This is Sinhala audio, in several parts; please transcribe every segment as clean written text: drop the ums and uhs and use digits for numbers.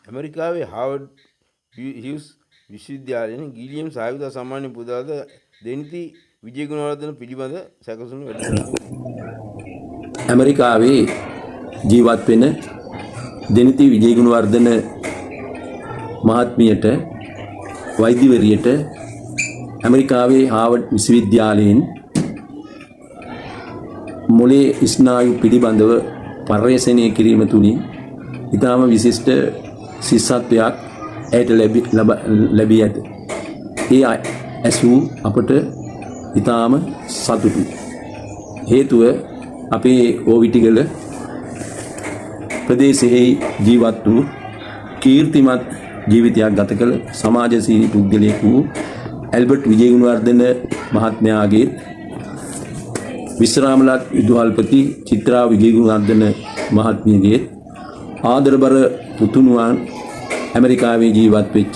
ඇමරිකාවේ හාවර්ඩ් හියුස් විශ්වවිද්‍යාලයෙන් ගිලියම් සායුධ සම්මානය පුදාද දෙනිති විජේගුණවර්ධන පිළිබඳ සැකසුණු වැඩසටහන ඇමරිකාවේ ජීවත් වෙන දෙනිති විජේගුණවර්ධන මහත්මියට වෛද්‍යවරියට ඇමරිකාවේ හාවර්ඩ් විශ්වවිද්‍යාලයෙන් මොළේ ස්නායු පිළිබඳව පර්යේෂණය කිරීම තුලින් ඉතාම විශිෂ්ට ශිෂ්‍යත්වයක් ඇයට ලැබී ඇත. ඒ ඇසූ අපට ඉතාම සතුටුයි. හේතුව අපේ ඕවිටිගල ප්‍රදේශයේ ජීවත් වූ කීර්තිමත් ජීවිතයක් ගත කළ සමාජශීලී පුද්ගලයෙකු වූ ඇල්බර්ට් විජේගුණවර්ධන මහත්මයාගේ විශ්‍රාමලත් විදුහල්පති චිත්‍රා විජේගුණවර්ධන මහත්මියගේ ආදරබර පුතුණුවන් ඇමරිකාවේ ජීවත් වෙච්ච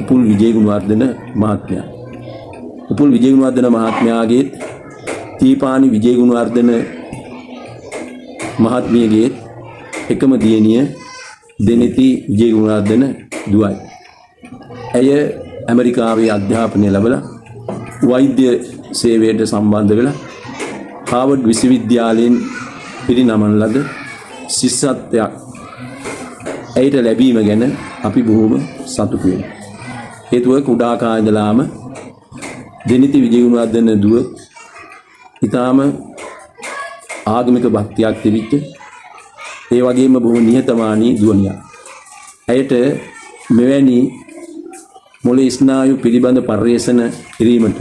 උපුල් විජේගුණවර්ධන මහත්මයා. උපුල් විජේගුණවර්ධන මහත්මයාගේ දීපානි විජේගුණවර්ධන මහත්මියගේ එකම දියණිය දෙනිති විජේගුණවර්ධන දුවයි. ඇය ඇමරිකාවේ අධ්‍යාපනය ලැබලා වෛද්‍ය සේවයට සම්බන්ධ වෙලා හාවර්ඩ් විශ්වවිද්‍යාලයෙන් පිරිනමන ලද ශිෂ්‍යත්වයක් ඇයට ලැබීම ගැන අපි බොහොම සතුටු වෙනවා. හේතුව කුඩා කාලේ ඉඳලාම දෙනිති විජේගුණවර්ධන දුව ඊටාම ආගමික භක්තියක් තිබිච්ච ඒ වගේම බොහොම නිහතමානී දුවනියක්. ඇයට මෙවැනි මොළේ ස්නායු පිළිබඳ පර්යේෂණ කිරීමට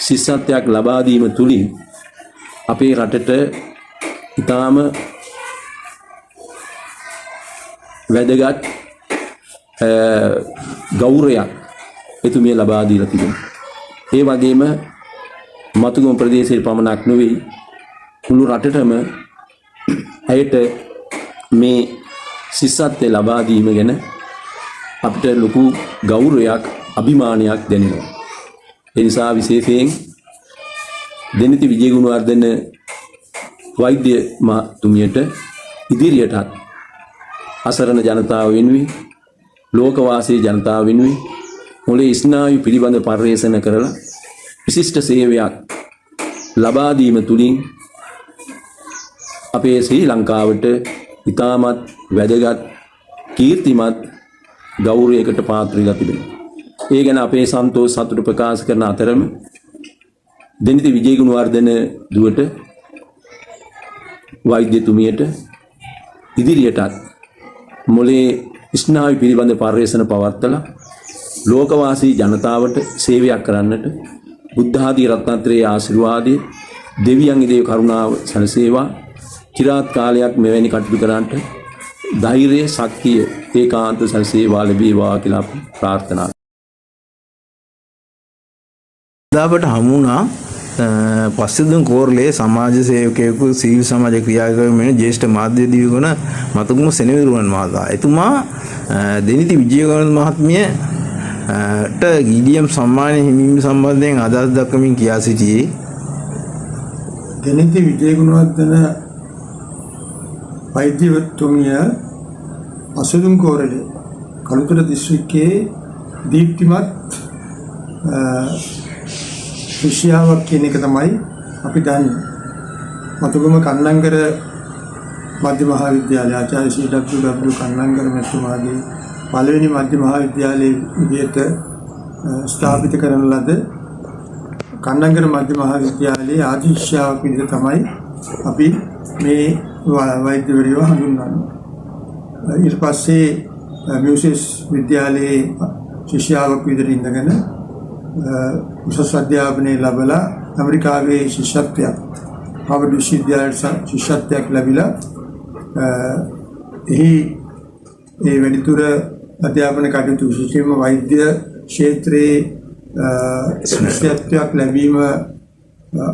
ශිෂ්‍යත්වයක් ලබා දීම තුලින් අපේ රටට ඊටාම වැදගත් ගෞරවයක් එතුමිය ලබා දීලා තිබෙනවා. ඒ වගේම මතුගම ප්‍රදේශයේ පමණක් නෙවෙයි මුළු රටටම ඇයට මේ ශිෂ්‍යත්වය ලබා දීම ගැන අපිට ලොකු ගෞරවයක් අභිමානයක් දැනෙනවා. ඒ නිසා විශේෂයෙන් දෙනිති විජේගුණවර්ධන වෛද්‍ය මහත්මියට ඉදිරියටත් අසරණ ජනතාව වෙනුවෙන් ලෝකවාසී ජනතාව වෙනුවෙන් මොළේ ස්නායු පිළිබඳ පර්යේෂණ කරලා විශිෂ්ට සේවයක් ලබා දීම තුලින් අපේ ශ්‍රී ලංකාවට ඉතාමත් වැදගත් කීර්තිමත් ගෞරවයකට පාත්‍ර වෙලා තිබෙනවා. ඒ ගැන අපේ සන්තෝෂ සතුට ප්‍රකාශ කරන අතරම දෙනිති විජේගුණවර්ධන දුවට වෛද්‍යතුමියට ඉදිරියටත් මොළේ ස්නායු පිළිබඳ පර්යේෂණ පවත්වලා ලෝකවාසී ජනතාවට සේවයක් කරන්නට බුද්ධ ආදී රත්නත්‍රයේ ආශිර්වාදයේ දෙවියන්ගේ දේව කරුණාව සැලසේවා. චිරාත් කාලයක් මෙවැනි කටයුතු කරන්නට ධෛර්යය ශක්තිය ඒකාන්ත සැලසේවා ලැබේවා කියලා ප්‍රාර්ථනා. දාපට හමුණා පස්සෙදුම් කෝරළේ සමාජ සේවකයෙකු සිවිල් සමාජ ක්‍රියාකරමින් ජ්‍යෙෂ්ඨ මාධ්‍ය දිවිගුණ මතුගම සෙනවිරුවන් මහතා. එතුමා දෙනිති විජේගුණවර්ධන මහත්මියට ගිලියම් සම්මානය හිමිවීම සම්බන්ධයෙන් අදහස් දක්වමින් කියා සිටියේ දෙනිති විජේගුණවර්ධන වෛද්‍යවතුමිය පස්සෙදුම් කෝරළේ කළුතර දිස්ත්‍රික්කයේ දීප්තිමත් ශිෂ්‍යාවක් කියන එක තමයි අපි දන්නේ. මතුගම කන්නංගර මධ්‍ය මහාවිද්‍යාලය ආචාර්ය සී.ඩබ්ලිව්.ඩබ්ලිව් කන්නංගර මැතිතුමාගේ පළවෙනි මධ්‍ය මහාවිද්‍යාලයේ විදියට ස්ථාපිත කරන ලද කන්නංගර මධ්‍ය මහාවිද්‍යාලයේ ආදි ශිෂ්‍යාවක් විදිහට තමයි අපි මේ වෛද්‍යවරියව හඳුන්වන්නේ. ඊට පස්සේ මියුසිස් විද්‍යාලයේ ශිෂ්‍යාවක් විදිහට ඉඳගෙන උසස් අධ්‍යාපනය ලැබලා ඇමරිකාවේ ශිෂ්‍යත්වයක් හාවර්ඩ් විශ්වවිද්‍යාලයට ශිෂ්‍යත්වයක් ලැබිලා එහි ඒ වැඩිදුර අධ්‍යාපන කටයුතු විශේෂයෙන්ම වෛද්‍ය ක්ෂේත්‍රයේ ශිෂ්‍යත්වයක් ලැබීම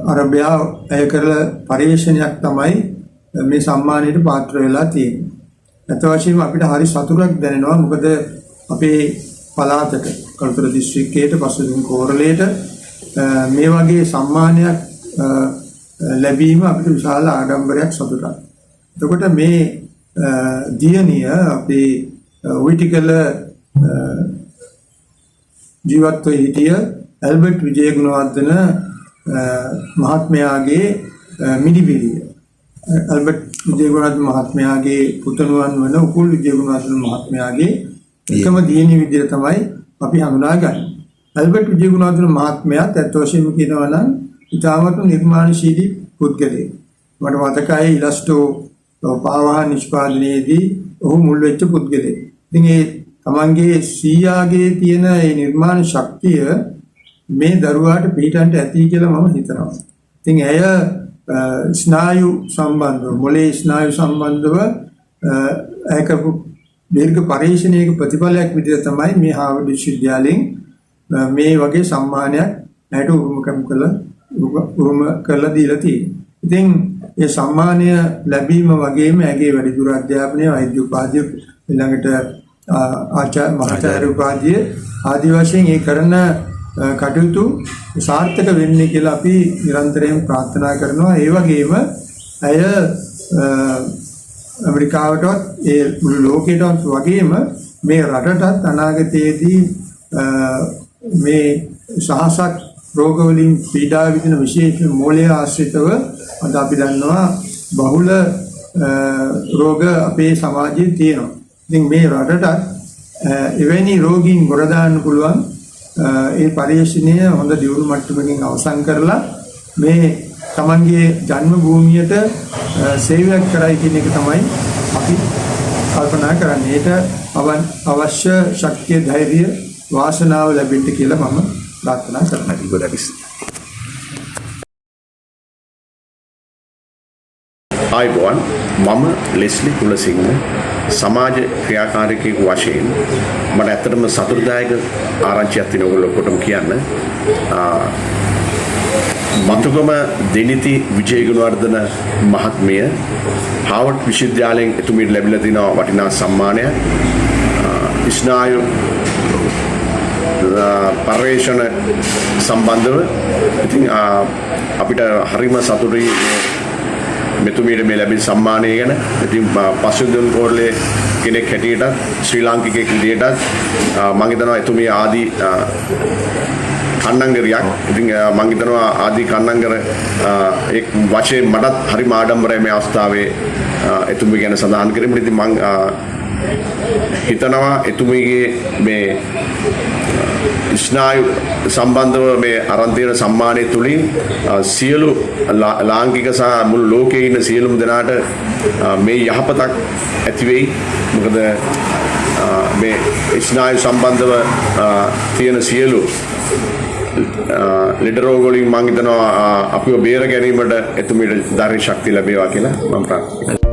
අරබයා අය කරලා පරිශ්‍රණයක් තමයි මේ සම්මානයට පාත්‍ර වෙලා තියෙන්නේ. අත වශයෙන්ම අපිට හරි සතුටක් දැනෙනවා. මොකද අපේ පළාතට කළුතර දිස්ත්‍රික්කයට පස්සෙදුම් කෝරළේට මේ වගේ සම්මානයක් ලැබීම අපිට විශාල ආඩම්බරයක් සතුටක්. එතකොට මේ දියණිය අපේ විටිකල ජීවත්ව හිටිය ඇල්බර්ට් විජේගුණවර්ධන මහත්මයාගේ මිදිබිරිය. ඇල්බර්ට් විජේගුණවර්ධන මහත්මයාගේ පුතණුවන් වන උකුල් විජේගුණවර්ධන මහත්මයාගේ එකම දියණිය විදිහට තමයි අපි හඳුනාගන්නේ. ඇල්බර්ට් විජේගුණවර්ධන මහත්මයාත් ඇත්ත වශයෙන්ම කියනවා නම් ඉතාමත් නිර්මාණශීලී පුද්ගලයෙක්. මට මතකයි ඉලස්ටෝ පාවහන් නිෂ්පාදනයේදී ඔහු මුල් වෙච්ච පුද්ගලයෙක්. ඉතින් ඒ තමන්ගේ සීයාගේ තියෙන ඒ නිර්මාණ ශක්තිය මේ දරුවාට පිටන්ට ඇති කියලා මම හිතනවා. ඉතින් ඇය ස්නායු සම්බන්ධව මොලේ ස්නායු සම්බන්ධව ඒකපු දීර්ඝ පරීක්ෂණයක ප්‍රතිඵලයක් විදිහට තමයි මේ හාවර්ඩ් විශ්වවිද්‍යාලයෙන් මේ වගේ සම්මානයක් ඇයට උරුම කරලා දීලා තියෙනවා. ඉතින් මේ සම්මානය ලැබීම වගේම ඇගේ වැඩිදුර අධ්‍යාපනය වෛද්‍ය උපාධිය ඊළඟට මහාචාර්ය උපාධිය ආදි වශයෙන් ඒ කරන කටයුතු සාර්ථක වෙන්නේ කියලා අපි නිරන්තරයෙන් ප්‍රාර්ථනා කරනවා. ඒ වගේම ඇය ඇමරිකාවටවත් ඒ මුළු ලෝකයටවත් වගේම මේ රටටත් අනාගතයේදී මේ සහසක් රෝග වලින් පීඩා විඳින විශේෂ මූලයේ ආශ්‍රිතව අද අපි දන්නවා බහුල රෝග අපේ සමාජයේ තියෙනවා. ඉතින් මේ රටටත් එවැනි රෝගීන් ගොඩ දාන්න පුළුවන් ඒ පරිශ්‍රණය හොඳ දියුණු මට්ටමකින් අවසන් කරලා මේ තමන්ගේ ජන්ම භූමියට සේවයක් කරයි කියන එක තමයි අපි කල්පනා කරන්නේ. ඒට අවශ්‍ය ශක්තිය, ධෛර්යය, වාසනාව ලැබෙන්න කියලා මම ප්‍රාර්ථනා කරනවා. ආයිබෝන් මම ලෙස්ලි කුලසිංහ සමාජ ක්‍රියාකාරිකයෙකු වශයෙන් මට ඇත්තටම සතුටුදායක ආරංචියක් තියෙන ඔයගොල්ලෝ ඔක්කොටම කියන්න. මතුගම දෙනිති විජේගුණවර්ධන මහත්මිය හාවර්ඩ් විශ්වවිද්‍යාලයෙන් එතුමියට ලැබිලා තියෙන වටිනා සම්මානය ස්නායු පර්යේෂණ සම්බන්ධව. ඉතින් අපිට හරිම සතුටුයි මෙතුමියට මේ ලැබෙන සම්මානය ගැන. ඉතින් පස්වෙනිදන් කෝරළේ කෙනෙක් හැටියටත් ශ්‍රී ලාංකිකයෙක් විදියටත් මම හිතනවා එතුමිය ආදී කන්නංගරයක්. ඉතින් මම හිතනවා ආදී කන්නංගර එක් වශයෙන් මටත් හරිම ආඩම්බරයි මේ අවස්ථාවේ එතුමිය ගැන සඳහන් කිරීමට. ඉතින් මම හිතනවා එතුමියගේ මේ ස්නායු සම්බන්ධව මේ අරන් තියෙන සම්මානය තුලින් සියලු ලාංකික සහ මුළු ලෝකයේ ඉන්න සියලුම දෙනාට මේ යහපතක් ඇති වෙයි. මොකද මේ ස්නායු සම්බන්ධව තියෙන සියලු ලෙඩ රෝග වලින් මම හිතනවා අපිව බේර ගැනීමට එතුමියට ධෛර්ය ශක්තිය ලැබේවා කියලා මම ප්‍රාර්ථනා කරනවා.